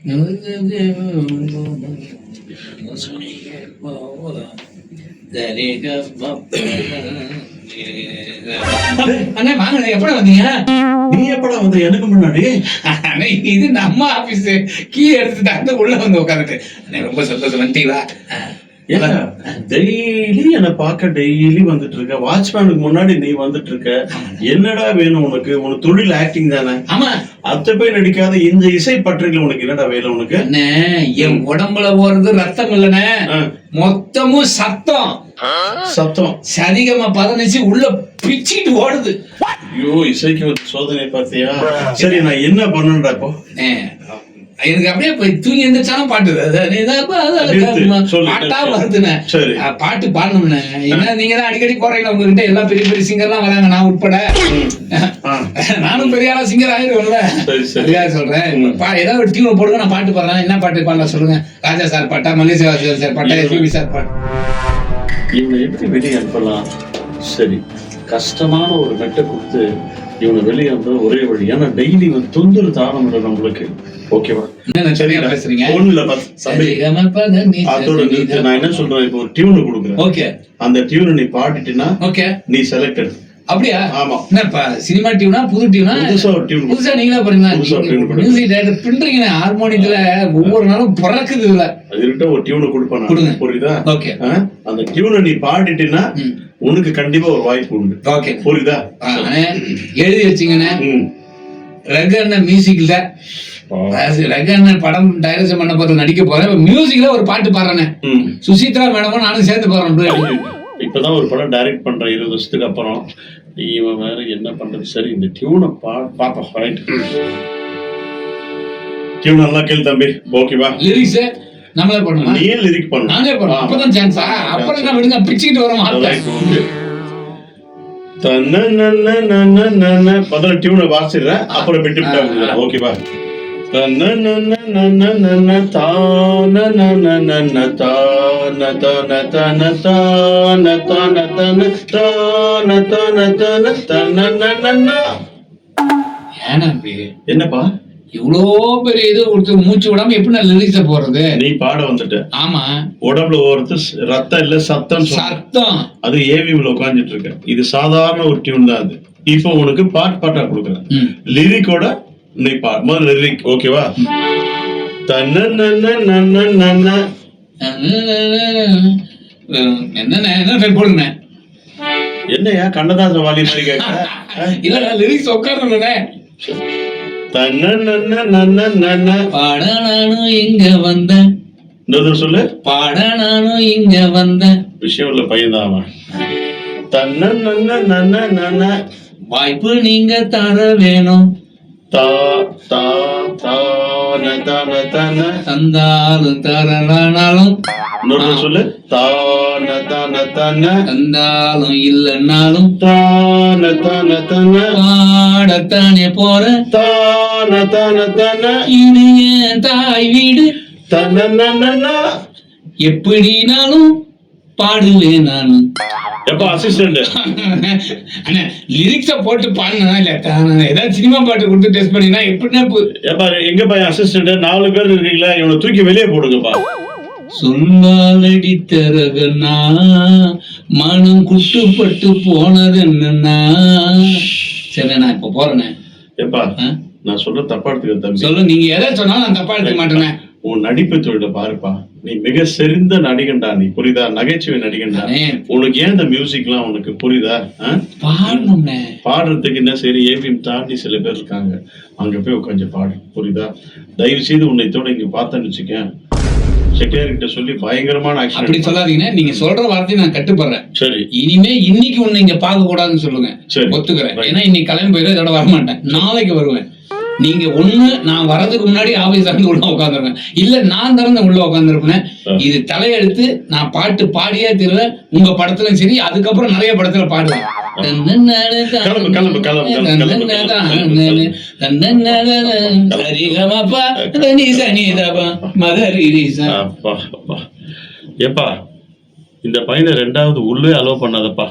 அண்ணே வாங்க, எப்படா வந்தீங்க? நீ எப்படா வந்த? எனக்கு முன்னாடி. அண்ணே இது நம்ம ஆபீஸ், கீ எடுத்துட்டு அந்த உள்ள வந்து உட்காந்துட்டு. அண்ணே ரொம்ப சந்தோஷம், வந்துட்டீங்களா? டெய்லி என்ன பார்க்க டெய்லி வந்துட்டு இருக்க. வாட்ச்மேனுக்கு முன்னாடி நீ வந்துட்டு இருக்க. என்னடா வேணும் உனக்கு? உனக்கு தொழில் ஆக்டிங் தானே? ஆமா. அத்தை போய் நடிக்காத இந்த இசை பற்றில உனக்கு என்னடா வேலை உனக்கு? அண்ணே என் உடம்புல போறது ரத்தம் இல்லனே, மொத்தமும் சத்தம். சத்தம் சரிகமா 15 உள்ள பிச்சிட்டு ஓடுது. ஐயோ, இசைக்கு ஒரு சோதனை பார்த்தியா? சரி, நான் என்ன பண்ணணும்டா இப்போ? எனக்கு அப்படியே போய் தூங்கி எந்திரிச்சாலும் பாட்டு பாட்டா வருதுண்ணே. பாட்டு பாடணும்னு என்ன, நீங்க தான் அடிக்கடி போறீங்களா உங்ககிட்ட, எல்லா பெரிய பெரிய சிங்கர்லாம் வராங்க, நான் உட்பட. நானும் பெரிய ஆளா சிங்கர் ஆயிடுவேன்ல, சரியா சொல்றேன். ஏதாவது ஒரு டியூன் போடுங்க, நான் பாட்டு பாடுறேன். என்ன பாட்டு பாடலாம் சொல்லுங்க? ராஜா சார் பாட்டா, மல்லேசியா சார் பாட்டா, எஸ்பிபி சார் பாட்டு? இவனை எப்படி வெளியே அனுப்பலாம்? சரி, கஷ்டமான ஒரு மெட்டை கொடுத்து இவனை வெளியே அனுப்ப ஒரே வழி. ஏன்னா டெய்லி வந்து தொந்தரவு தானம் இல்லை நம்மளுக்கு. ஓகேவா? சரியா பேசுறீங்க. அதோட நிறுத்து. நான் என்ன சொல்றேன், இப்போ ஒரு டியூன் கொடுக்குறேன். ஓகே, அந்த டியூனை நீ பாடிட்டீன்னா ஓகே, நீ செலக்டட். அப்படியா? ஆமா. என்னப்பா சினிமா டியூனா, புது டியூனா? புதுசா நீங்களா பாருங்க. மியூசிக் டைரக்டர் பின்றீங்க ஹார்மோனியத்துல, ஒவ்வொரு நாளும் பிறக்குது. இதுல அதுகிட்ட ஒரு டியூனை கொடுப்பேன், புரியுதா? ஓகே, அந்த டியூனை நீ பாடிட்டீன்னா உனக்கு கண்டிப்பா ஒரு வாய்ப்பு உண்டு. ஓகே, புரியுதா? எழுதி வச்சுங்கண்ணே. ரகண்ண மியூசிக்ல, ரகண்ண படம் டைரக்ஷன் பண்ண போறது, நடிக்க போறேன். மியூசிக்ல ஒரு பாட்டு பாடுறேன். சுசித்ரா மேடமும் நானும் சேர்ந்து போறேன். இப்பதான் ஒரு படம் டைரக்ட் பண்றேன் 20 வருஷத்துக்கு அப்புறம். இவன் வேற என்ன பண்றது? சரி, இந்த டியூனை பாப்பா. ரைட், டியூன் நல்லா கேளு தம்பி. ஓகேவா? லிரிக்ஸ் நம்மளே பண்ணணும். நீ லிரிக் பண்ணு, நானே பண்ணணும். அப்பதான் சான்ஸா? அப்புறம் நான் விடுங்க, பிச்சிட்டு வரோம். முதல்ல டியூனை வாசிடுறேன், அப்புறம் விட்டு விட்டா. ஓகேவா? என்னப்பா இவ்வளோ பெரிய இது கொடுத்து மூச்சு விடாம எப்படி நான் லிரிக்ஸ போறது? நீ பாட வந்துட்ட. ஆமா, உடம்புல ஓரத்து ரத்தம் இல்ல, சத்தம். சத்தம் அது ஏவிஎம்ல உட்காந்துட்டு இருக்க. இது சாதாரண ஒரு டியூன் தான். அது இப்போ உனக்கு பாட்டா கொடுக்குறேன். லிரிக்கோட நீ பாடு. முதல்ல லிரிக். ஓகேவா? என்ன போடுங்க. என்னையா கண்ணதாசன் வாலி மாதிரி கேட்க? இல்ல, லிரிக்ஸ் உட்கார்றேன். பாட நானும் இங்க வந்தேன். சொல்லு. பாட நானும் இங்க வந்தேன். விஷயம் உள்ள பையன்தான் அவன். வாய்ப்பு நீங்க தர வேணும். தந்தாலும் தரனாலும் சொல்லு. தந்தாலும் இல்லைன்னாலும் பாடத்தானே போற. இது என் தாய் வீடு. எப்படினாலும் பாடுவேன் நானு. எப்ப அசிஸ்டன்ட் அண்ணா லிரிக்ஸ போட்டு பாடுனா இல்ல, ஏதாவது சினிமா பாட்டு கொடுத்து டெஸ்ட் பண்ணினா எப்படின்னா? எப்ப எங்க பையன் அசிஸ்டன்ட்? 4 பேர் இருக்கீங்களா? இவனை தூக்கி வெளியே போடுங்கப்பா. சொல்லாலடி தரகனா மனம் குட்டுப்பட்டு போனது என்னன்னா? சரி, நான் இப்ப போறேனே. எப்பா நான் சொல்ற தப்பா எடுத்துக்க தம்பி. சொல்லு, நீங்க எதை சொன்னாலும் நான் தப்பா எடுத்துக்க மாட்டேனே. உன் நடிப்பு தொழில பாருப்பா. நீ மிக சிறந்த நடிகண்டா. நீ புரியுதா? நகைச்சுவை நடிகண்டா. உனக்கு ஏன் இந்த மியூசிக் எல்லாம் உனக்கு புரியுதா? பாடுறதுக்கு என்ன சரி, ஏவிஎம் தாண்டி சில பேர் இருக்காங்க, அங்க போய் உட்காந்து பாடு. புரியுதா? தயவு செய்து உன்னை தோட இங்க பார்த்தேன்னு வச்சுக்கேன், செக்ரட்டரிட்ட சொல்லி பயங்கரமான ஆக்ஷன். அப்படி சொல்லாதீங்க. நீங்க சொல்ற வார்த்தையை நான் கட்டுப்படுறேன். சரி, இனிமே இன்னைக்கு உன்னை இங்க பார்க்க கூடாதுன்னு சொல்லுங்க. ஒத்துக்கிறேன். ஏன்னா இன்னைக்கு கிளம்பி போயிடும், இதோட வரமாட்டேன். நாளைக்கு வருவேன். நீங்க ஒண்ணு நான் வரதுக்கு முன்னாடி ஆபீஸ் திறந்து உள்ள உட்காந்துருவேன், இல்ல நான் திறந்து உள்ள உட்காந்துருப்பேன். இது தலையெடுத்து நான் பாட்டு பாடியே தருவேன். உங்க படத்துலயும் சரி, அதுக்கப்புறம் நிறைய படத்துல பாடுவேன். ஏப்பா இந்த பையனை 2வது உள்ளே அலோவ் பண்ணாதப்பா.